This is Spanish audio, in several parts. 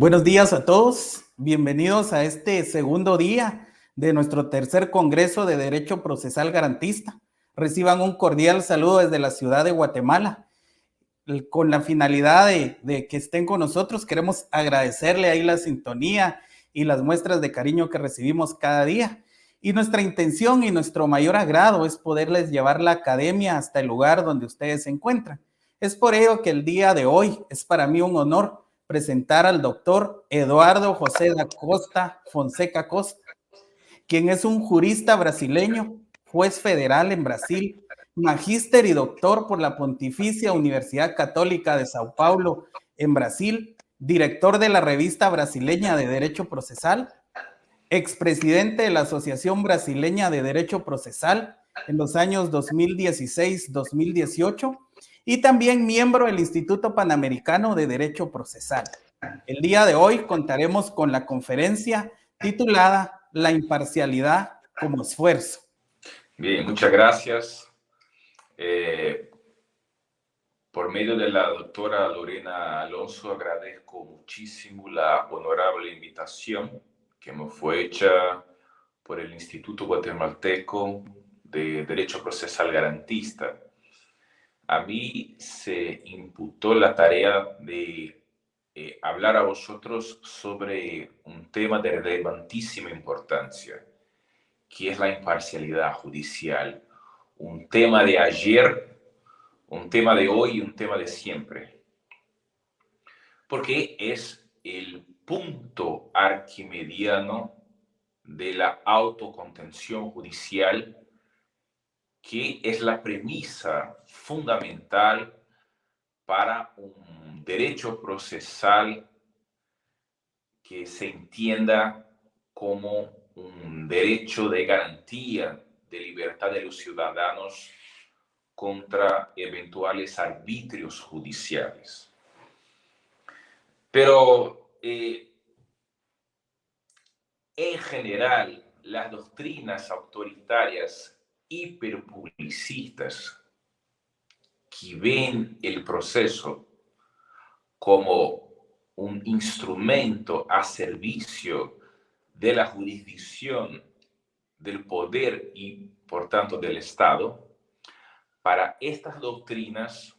Buenos días a todos, bienvenidos a este segundo día de nuestro tercer Congreso de Derecho Procesal Garantista. Reciban un cordial saludo desde la ciudad de Guatemala. Con la finalidad de que estén con nosotros, queremos agradecerle ahí la sintonía y las muestras de cariño que recibimos cada día. Y nuestra intención y nuestro mayor agrado es poderles llevar la academia hasta el lugar donde ustedes se encuentran. Es por ello que el día de hoy es para mí un honor presentar al doctor Eduardo José da Costa Fonseca Costa, quien es un jurista brasileño, juez federal en Brasil, magíster y doctor por la Pontificia Universidad Católica de Sao Paulo en Brasil, director de la Revista Brasileña de Derecho Procesal, expresidente de la Asociación Brasileña de Derecho Procesal en los años 2016-2018 y también miembro del Instituto Panamericano de Derecho Procesal. El día de hoy contaremos con la conferencia titulada La imparcialidad como esfuerzo. Bien, muchas gracias. Por medio de la doctora Lorena Alonso, agradezco muchísimo la honorable invitación que me fue hecha por el Instituto Guatemalteco de Derecho Procesal Garantista. A mí se imputó la tarea de hablar a vosotros sobre un tema de relevantísima importancia, que es la imparcialidad judicial. Un tema de ayer, un tema de hoy y un tema de siempre. Porque es el punto arquimediano de la autocontención judicial, que es la premisa fundamental para un derecho procesal que se entienda como un derecho de garantía de libertad de los ciudadanos contra eventuales arbitrios judiciales. Pero en general, las doctrinas autoritarias hiperpublicistas que ven el proceso como un instrumento a servicio de la jurisdicción, del poder y, por tanto, del Estado, para estas doctrinas,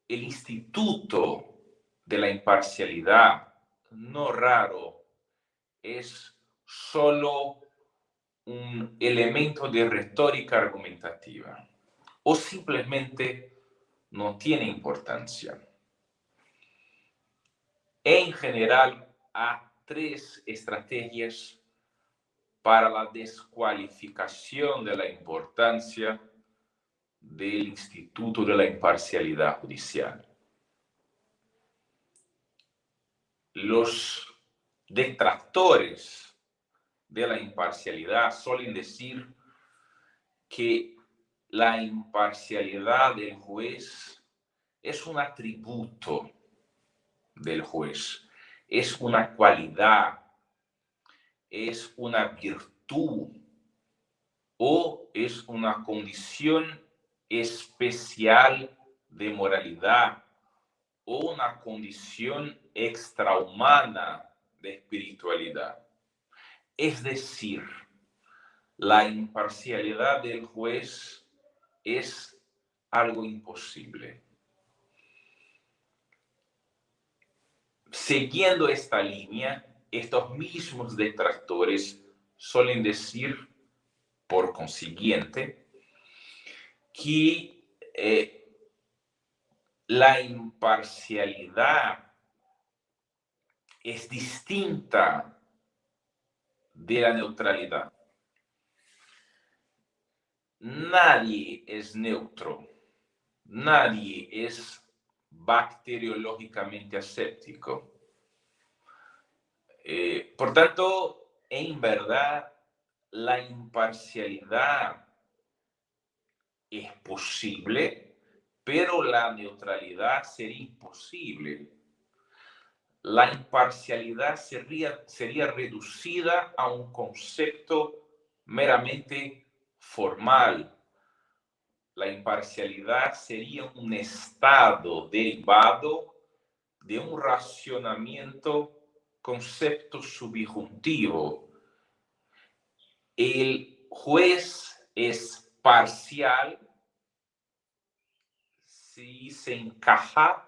el instituto de la imparcialidad, no raro, es solo un elemento de retórica argumentativa o simplemente no tiene importancia. En general, hay tres estrategias para la descualificación de la importancia del Instituto de la Imparcialidad Judicial. Los detractores de la imparcialidad suelen decir que la imparcialidad del juez es un atributo del juez, es una cualidad, es una virtud o es una condición especial de moralidad o una condición extrahumana de espiritualidad. Es decir, la imparcialidad del juez es algo imposible. Siguiendo esta línea, estos mismos detractores suelen decir, por consiguiente, que la imparcialidad es distinta de la neutralidad. Nadie es neutro, nadie es bacteriológicamente aséptico. Por tanto, en verdad, la imparcialidad es posible, pero la neutralidad sería imposible. La imparcialidad sería reducida a un concepto meramente formal. La imparcialidad sería un estado derivado de un racionamiento concepto subjuntivo. El juez es parcial si se encaja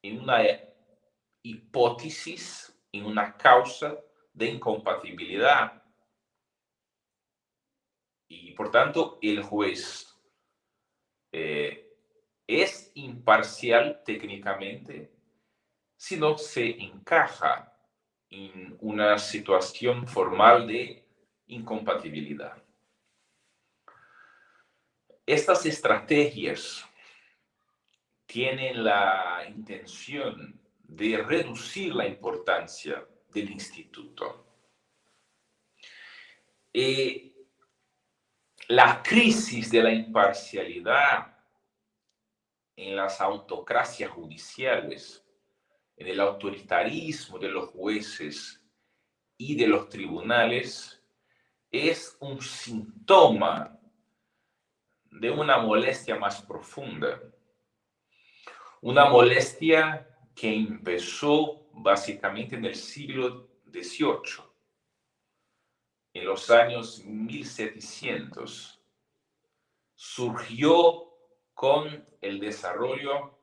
en una hipótesis, en una causa de incompatibilidad. Y por tanto, el juez es imparcial técnicamente si no se encaja en una situación formal de incompatibilidad. Estas estrategias tienen la intención de reducir la importancia del instituto. La crisis de la imparcialidad en las autocracias judiciales, en el autoritarismo de los jueces y de los tribunales, es un síntoma de una molestia más profunda. Una molestia que empezó básicamente en el siglo XVIII, en los años 1700. Surgió con el desarrollo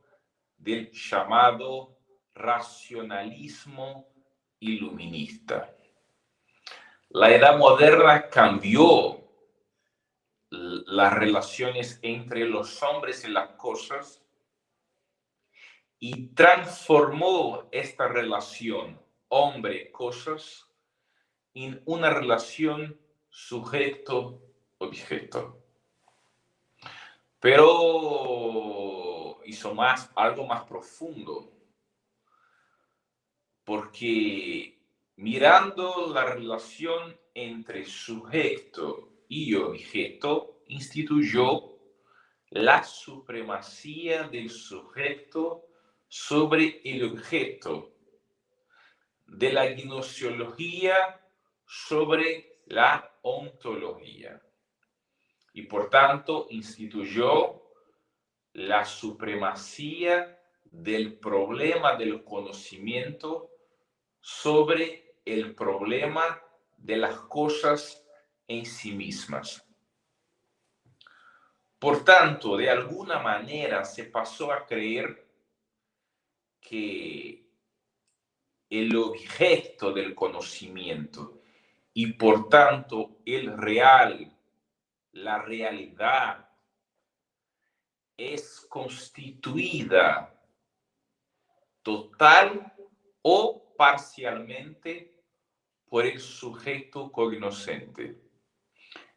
del llamado racionalismo iluminista. La Edad Moderna cambió las relaciones entre los hombres y las cosas y transformó esta relación hombre-cosas en una relación sujeto-objeto. Pero hizo algo más profundo, porque mirando la relación entre sujeto y objeto, instituyó la supremacía del sujeto sobre el objeto, de la gnoseología sobre la ontología. Y por tanto instituyó la supremacía del problema del conocimiento sobre el problema de las cosas en sí mismas. Por tanto, de alguna manera se pasó a creer que el objeto del conocimiento y por tanto el real, la realidad, es constituida total o parcialmente por el sujeto cognoscente.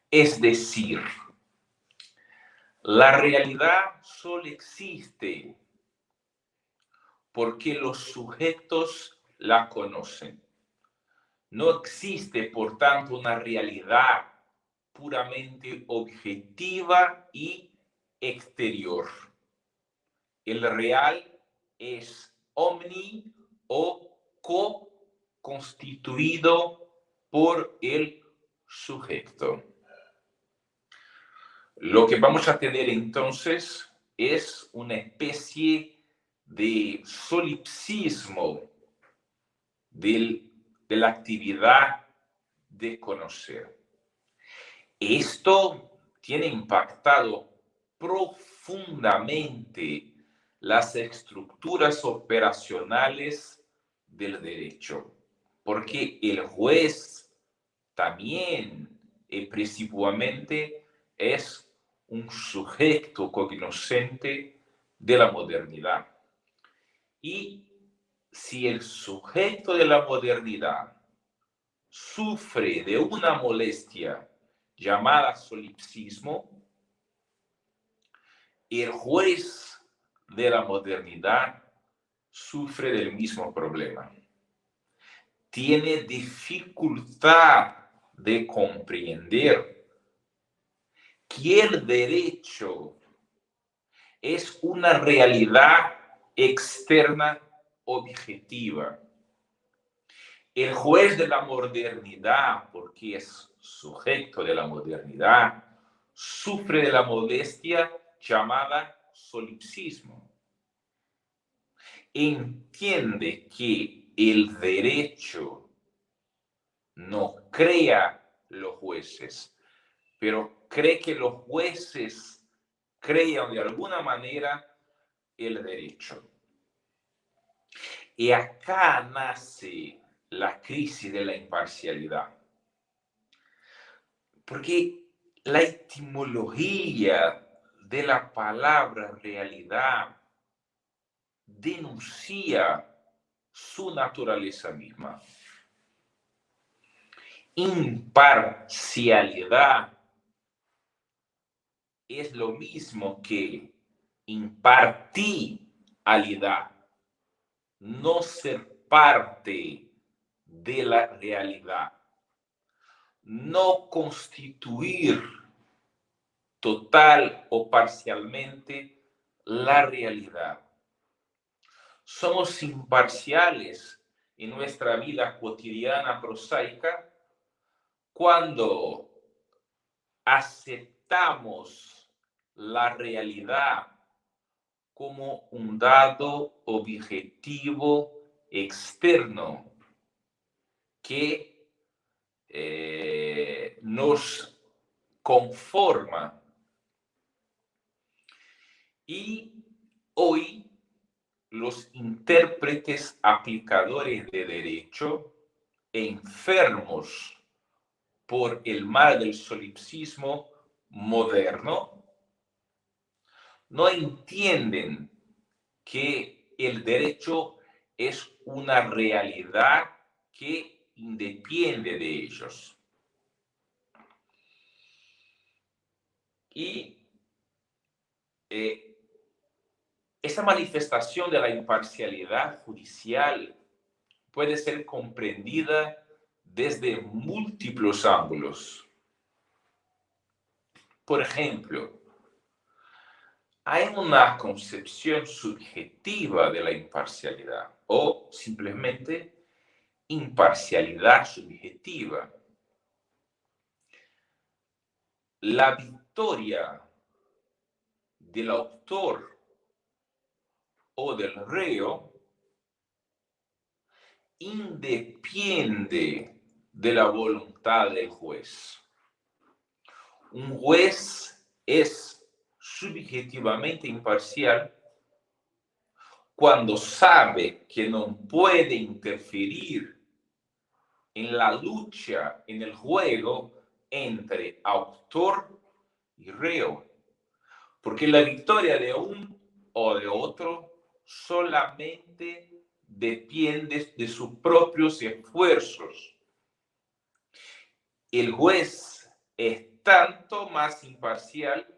Es decir, la realidad solo existe porque los sujetos la conocen. No existe, por tanto, una realidad puramente objetiva y exterior. El real es omni o co-constituido por el sujeto. Lo que vamos a tener entonces es una especie de solipsismo de la actividad de conocer. Esto tiene impactado profundamente las estructuras operacionales del derecho, porque el juez también principalmente es un sujeto cognoscente de la modernidad. Y si el sujeto de la modernidad sufre de una molestia llamada solipsismo, el juez de la modernidad sufre del mismo problema. Tiene dificultad de comprender que el derecho es una realidad externa objetiva. El juez de la modernidad, porque es sujeto de la modernidad, sufre de la molestia llamada solipsismo. entiende que el derecho no crea los jueces, pero cree que los jueces crean de alguna manera el derecho. Y acá nace la crisis de la imparcialidad. Porque la etimología de la palabra realidad denuncia su naturaleza misma. Imparcialidad es lo mismo que impartialidad, no ser parte de la realidad, no constituir total o parcialmente la realidad. Somos imparciales en nuestra vida cotidiana prosaica cuando aceptamos la realidad como un dado objetivo externo que nos conforma. Y hoy los intérpretes aplicadores de derecho, enfermos por el mal del solipsismo moderno, no entienden que el derecho es una realidad que independe de ellos. Y esa manifestación de la imparcialidad judicial puede ser comprendida desde múltiples ángulos. Por ejemplo, hay una concepción subjetiva de la imparcialidad o simplemente imparcialidad subjetiva. La victoria del autor o del reo independe de la voluntad del juez. Un juez es subjetivamente imparcial cuando sabe que no puede interferir en la lucha, en el juego entre autor y reo. Porque la victoria de un o de otro solamente depende de sus propios esfuerzos. El juez es tanto más imparcial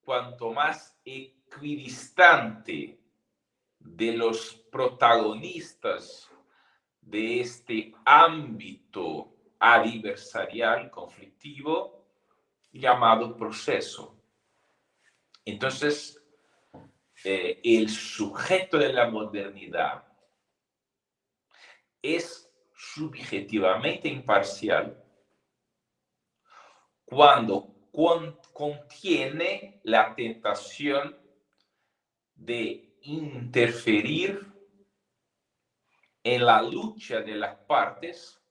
cuanto más equidistante de los protagonistas de este ámbito adversarial conflictivo llamado proceso. Entonces, el sujeto de la modernidad es subjetivamente imparcial cuando contiene la tentación de interferir en la lucha de las partes,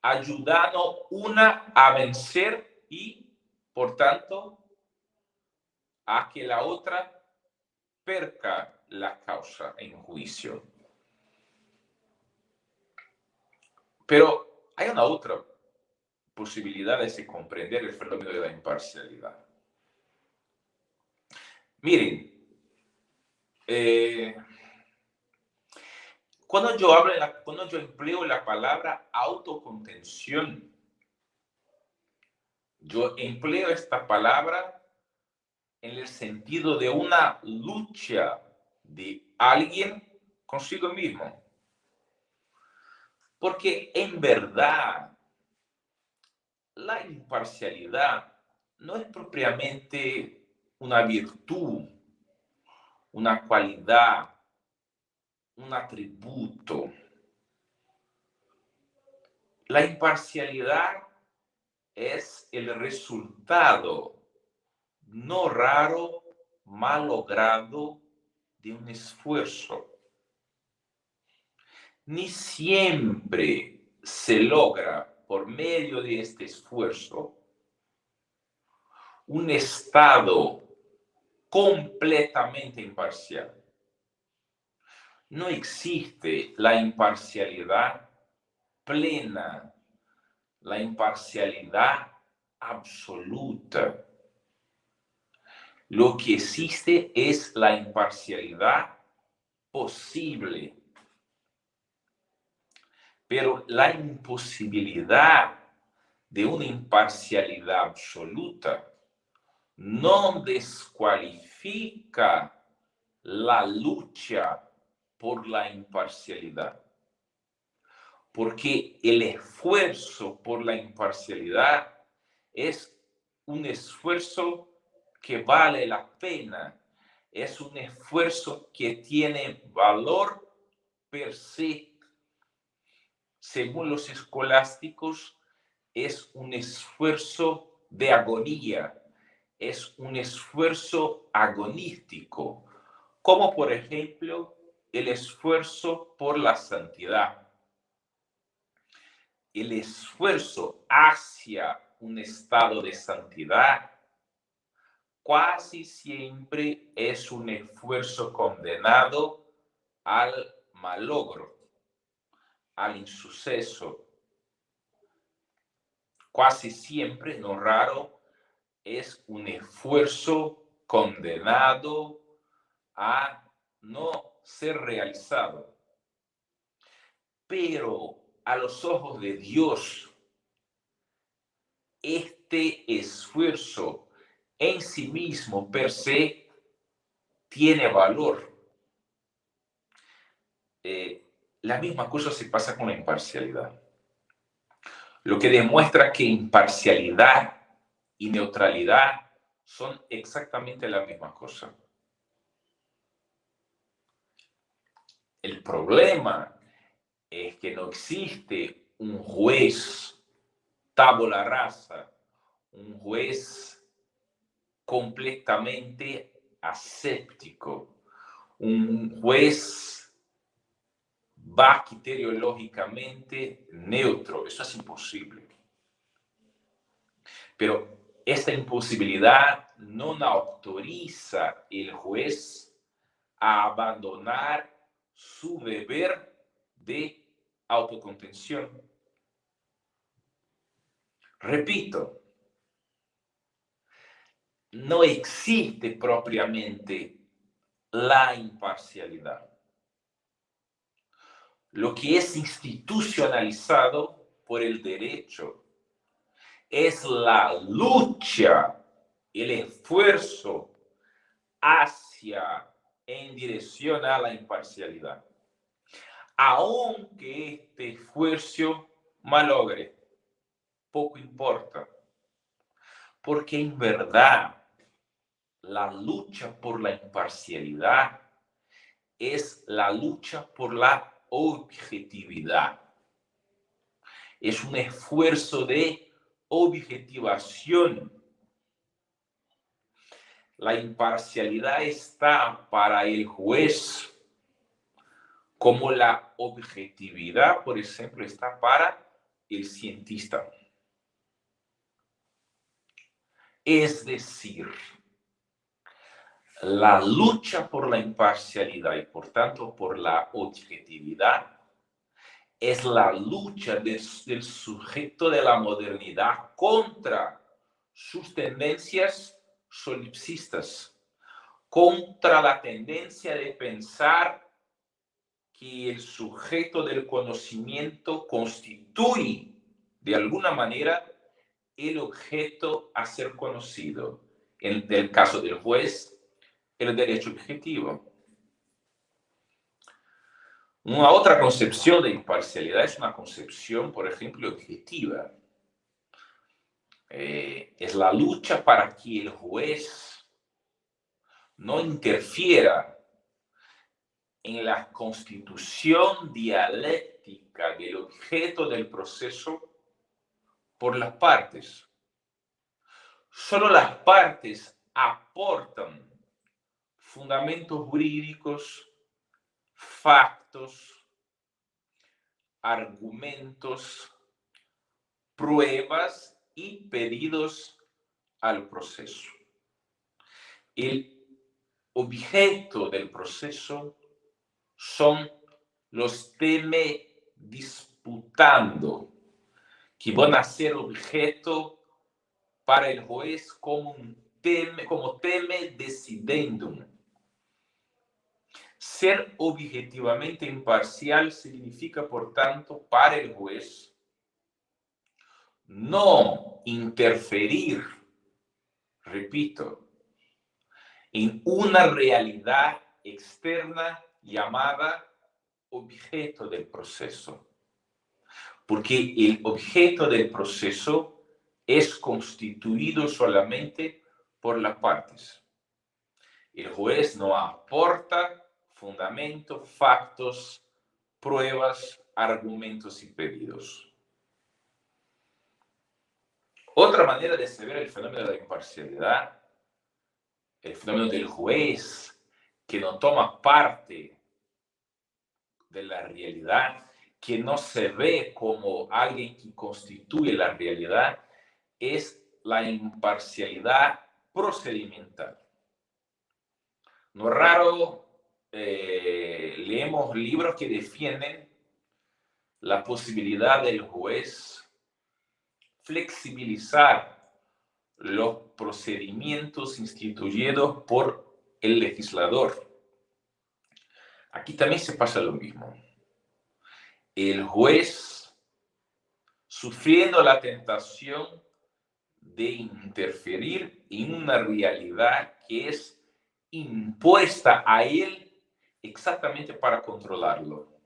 ayudando una a vencer y, por tanto, a que la otra perca la causa en juicio. Pero hay una otra posibilidad de comprender el fenómeno de la imparcialidad. Miren, cuando yo empleo la palabra autocontención, yo empleo esta palabra en el sentido de una lucha de alguien consigo mismo. Porque en verdad, la imparcialidad no es propiamente una virtud, una cualidad, un atributo. La imparcialidad es el resultado no raro, malogrado de un esfuerzo. Ni siempre se logra por medio de este esfuerzo un estado completamente imparcial. No existe la imparcialidad plena, la imparcialidad absoluta. Lo que existe es la imparcialidad posible. Pero la imposibilidad de una imparcialidad absoluta no descualifica la lucha por la imparcialidad. Porque el esfuerzo por la imparcialidad es un esfuerzo que vale la pena, es un esfuerzo que tiene valor per se. Según los escolásticos, es un esfuerzo de agonía, es un esfuerzo agonístico, como por ejemplo el esfuerzo por la santidad. El esfuerzo hacia un estado de santidad casi siempre es un esfuerzo condenado al malogro, al insuceso. Casi siempre, no raro, es un esfuerzo condenado a no ser realizado. Pero a los ojos de Dios, este esfuerzo en sí mismo, per se, tiene valor. La misma cosa se pasa con la imparcialidad. Lo que demuestra que imparcialidad y neutralidad son exactamente la misma cosa. El problema es que no existe un juez tabula rasa, un juez completamente aséptico, un juez bacteriológicamente neutro. Eso es imposible. Pero esta imposibilidad no autoriza el juez a abandonar su deber de autocontención. Repito, no existe propiamente la imparcialidad. Lo que es institucionalizado por el derecho es la lucha, el esfuerzo en dirección a la imparcialidad. Aunque este esfuerzo malogre, poco importa. Porque en verdad, la lucha por la imparcialidad es la lucha por la objetividad. Es un esfuerzo de objetivación. La imparcialidad está para el juez, como la objetividad, por ejemplo, está para el cientista. Es decir, la lucha por la imparcialidad y por tanto por la objetividad es la lucha del sujeto de la modernidad contra sus tendencias solipsistas, contra la tendencia de pensar que el sujeto del conocimiento constituye de alguna manera el objeto a ser conocido. En el caso del juez, el derecho objetivo. Una otra concepción de imparcialidad es una concepción, por ejemplo, objetiva. Es la lucha para que el juez no interfiera en la constitución dialéctica del objeto del proceso por las partes. Solo las partes aportan fundamentos jurídicos, factos, argumentos, pruebas y pedidos al proceso. El objeto del proceso son los temas disputando, que van a ser objeto para el juez como tema decidendum. Ser objetivamente imparcial significa, por tanto, para el juez, no interferir, repito, en una realidad externa llamada objeto del proceso. Porque el objeto del proceso es constituido solamente por las partes. El juez no aporta fundamentos, factos, pruebas, argumentos y pedidos. Otra manera de ver el fenómeno de la imparcialidad, el fenómeno del juez que no toma parte de la realidad, que no se ve como alguien que constituye la realidad, es la imparcialidad procedimental. No es raro, leemos libros que defienden la posibilidad del juez flexibilizar los procedimientos instituidos por el legislador. Aquí también se pasa lo mismo. El juez, sufriendo la tentación de interferir en una realidad que es impuesta a él exactamente para controlarlo.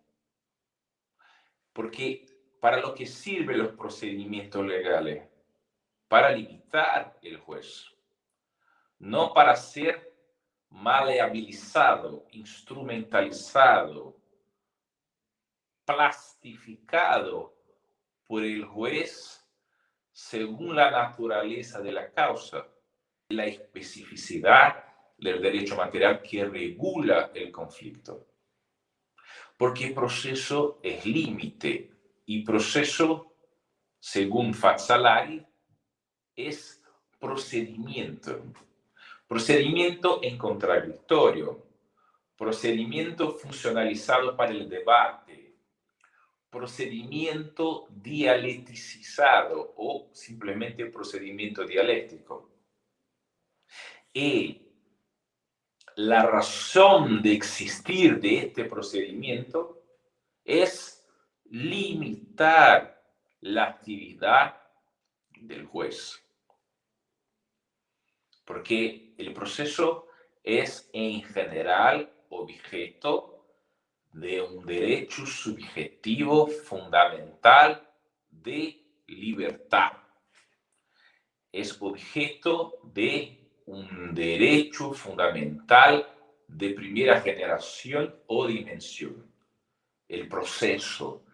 Porque para lo que sirven los procedimientos legales, para limitar el juez, no para ser maleabilizado, instrumentalizado, plastificado por el juez según la naturaleza de la causa, la especificidad del derecho material que regula el conflicto. Porque el proceso es límite y proceso, según Fazzolari, es procedimiento. Procedimiento en contradictorio, procedimiento funcionalizado para el debate, procedimiento dialecticizado o simplemente procedimiento dialéctico. Y la razón de existir de este procedimiento es limitar la actividad del juez. Porque el proceso es en general objeto de un derecho subjetivo fundamental de libertad. Es objeto de un derecho fundamental de primera generación o dimensión. El proceso,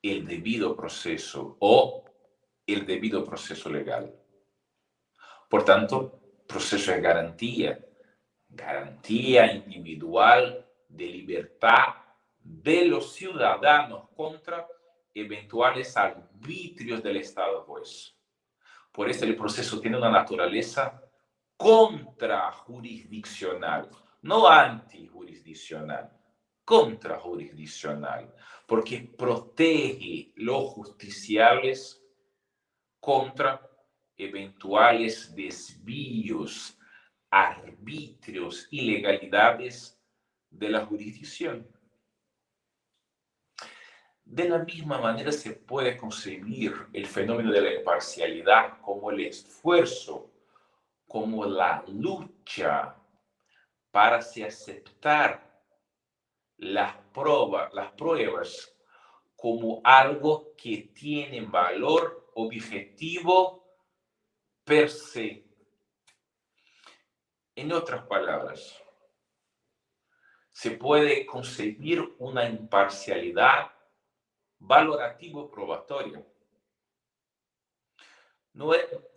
el debido proceso o el debido proceso legal. Por tanto, proceso de garantía individual de libertad de los ciudadanos contra eventuales arbitrios del Estado juez. Por eso el proceso tiene una naturaleza contrajurisdiccional, no antijurisdiccional, contrajurisdiccional, porque protege los justiciables contra eventuales desvíos, arbitrios, ilegalidades de la jurisdicción. De la misma manera se puede concebir el fenómeno de la imparcialidad como el esfuerzo, como la lucha para aceptar las pruebas como algo que tiene valor objetivo per se. En otras palabras, se puede concebir una imparcialidad valorativo-probatoria.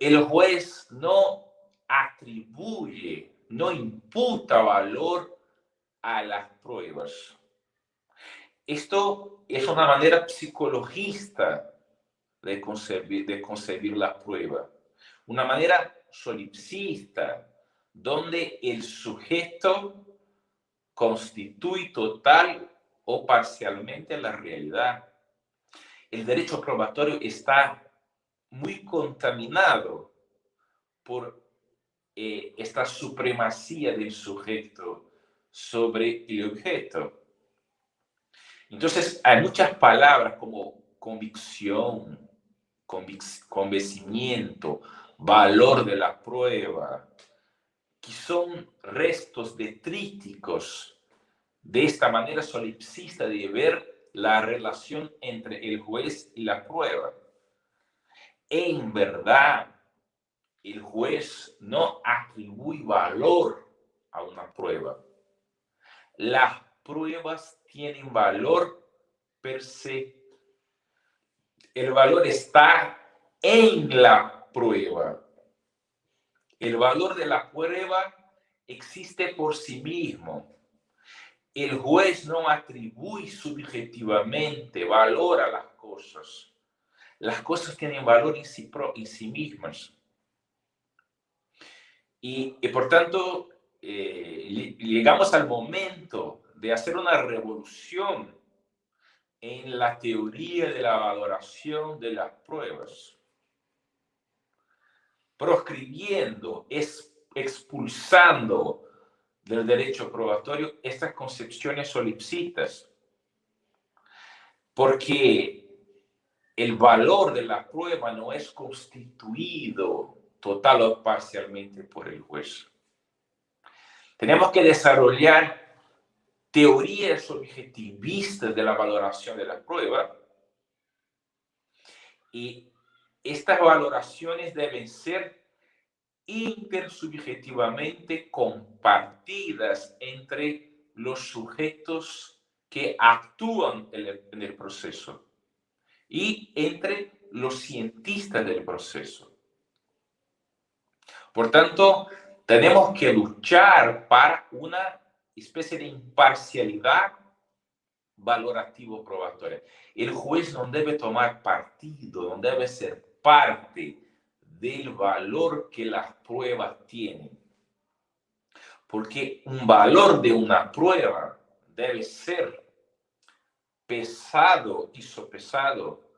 El juez no atribuye no imputa valor a las pruebas. Esto es una manera psicologista de concebir la prueba, una manera solipsista, donde el sujeto constituye total o parcialmente la realidad. El derecho probatorio está muy contaminado por esta supremacía del sujeto sobre el objeto. Entonces, hay muchas palabras como convicción, convencimiento, valor de la prueba, que son restos detríticos de esta manera solipsista de ver la relación entre el juez y la prueba. En verdad, el juez no atribuye valor a una prueba. Las pruebas tienen valor per se. El valor está en la prueba. El valor de la prueba existe por sí mismo. El juez no atribuye subjetivamente valor a las cosas. Las cosas tienen valor en sí mismas. Y por tanto, llegamos al momento de hacer una revolución en la teoría de la valoración de las pruebas, proscribiendo, expulsando del derecho probatorio estas concepciones solipsistas, porque el valor de la prueba no es constituido total o parcialmente por el juez. Tenemos que desarrollar teorías objetivistas de la valoración de la prueba, y estas valoraciones deben ser intersubjetivamente compartidas entre los sujetos que actúan en el proceso y entre los cientistas del proceso. Por tanto, tenemos que luchar para una especie de imparcialidad valorativo-probatoria. El juez no debe tomar partido, no debe ser parte del valor que las pruebas tienen. Porque un valor de una prueba debe ser pesado y sopesado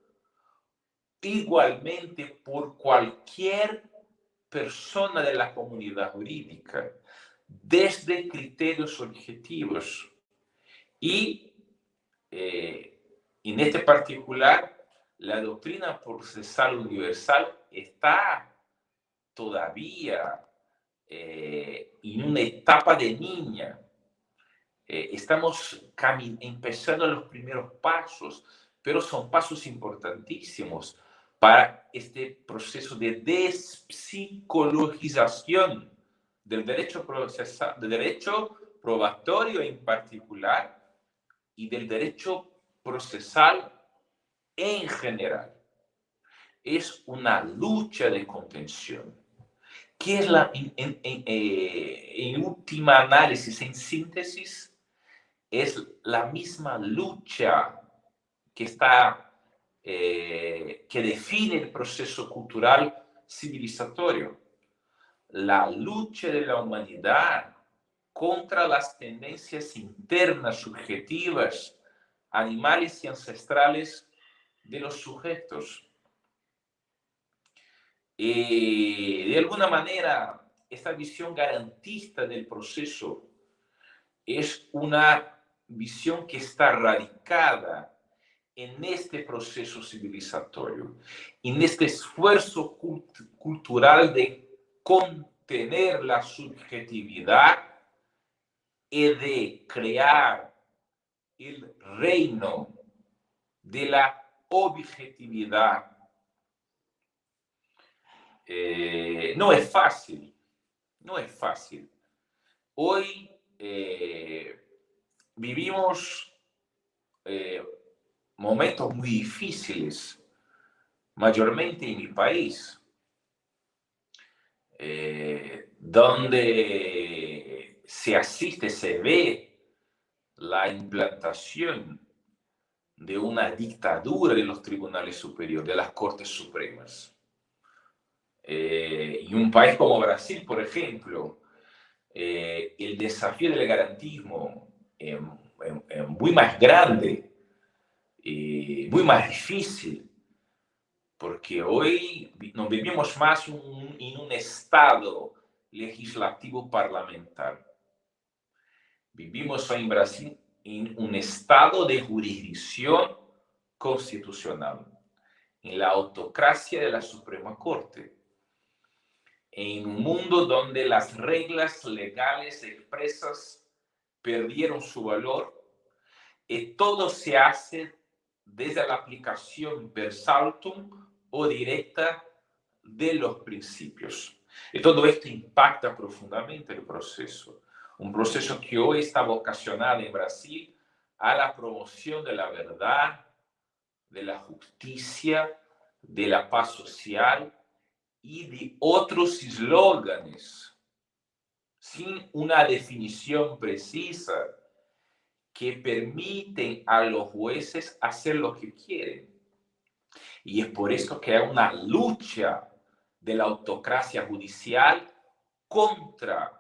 igualmente por cualquier persona de la comunidad jurídica, desde criterios objetivos. Y en este particular, la doctrina procesal universal está todavía en una etapa de niña. Estamos empezando los primeros pasos, pero son pasos importantísimos para este proceso de despsicologización del derecho procesal, del derecho probatorio en particular y del derecho procesal en general. Es una lucha de contención, que es en última análisis, en síntesis, es la misma lucha que define el proceso cultural civilizatorio. La lucha de la humanidad contra las tendencias internas subjetivas, animales y ancestrales de los sujetos. De alguna manera, esta visión garantista del proceso es una visión que está radicada en este proceso civilizatorio, en este esfuerzo cultural de contener la subjetividad y de crear el reino de la objetividad. No es fácil, no es fácil. Hoy vivimos momentos muy difíciles, mayormente en mi país. donde se asiste, se ve la implantación de una dictadura de los tribunales superiores, de las Cortes Supremas. Y un país como Brasil, por ejemplo, el desafío del garantismo es muy más grande, muy más difícil, porque hoy no vivimos más en un estado legislativo parlamentar. Vivimos hoy en Brasil en un estado de jurisdicción constitucional, en la autocracia de la Suprema Corte, en un mundo donde las reglas legales expresas perdieron su valor y todo se hace desde la aplicación per saltum o directa de los principios. Y todo esto impacta profundamente el proceso. Un proceso que hoy está vocacionado en Brasil a la promoción de la verdad, de la justicia, de la paz social y de otros eslóganes sin una definición precisa que permiten a los jueces hacer lo que quieren. Y es por eso que hay una lucha de la autocracia judicial contra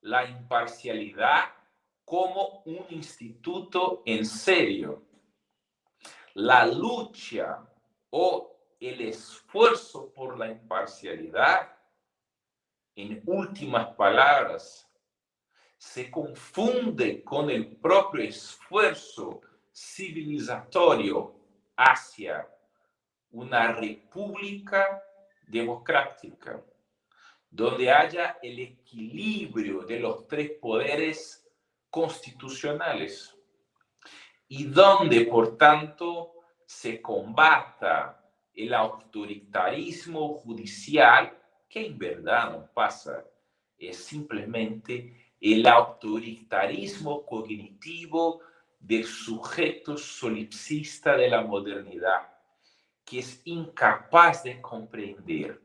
la imparcialidad como un instituto en serio. La lucha o el esfuerzo por la imparcialidad, en últimas palabras, se confunde con el propio esfuerzo civilizatorio hacia una república democrática, donde haya el equilibrio de los tres poderes constitucionales y donde, por tanto, se combata el autoritarismo judicial, que en verdad no pasa, es simplemente el autoritarismo cognitivo del sujeto solipsista de la modernidad, que es incapaz de comprender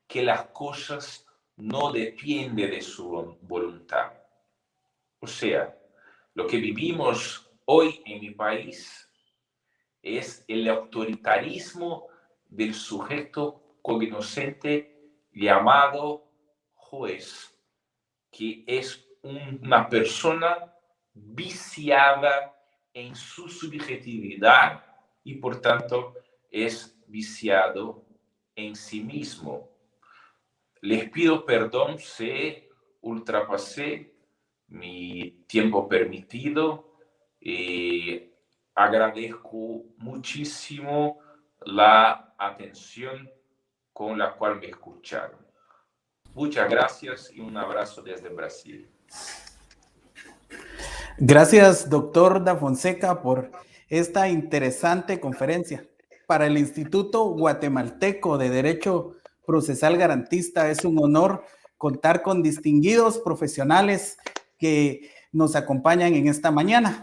que las cosas no dependen de su voluntad. O sea, lo que vivimos hoy en mi país es el autoritarismo del sujeto cognoscente llamado juez, que es una persona viciada en su subjetividad y por tanto es viciado en sí mismo. Les pido perdón si ultrapasé mi tiempo permitido y agradezco muchísimo la atención con la cual me escucharon. Muchas gracias y un abrazo desde Brasil. Gracias, doctor Da Fonseca, por esta interesante conferencia. Para el Instituto Guatemalteco de Derecho Procesal Garantista es un honor contar con distinguidos profesionales que nos acompañan en esta mañana.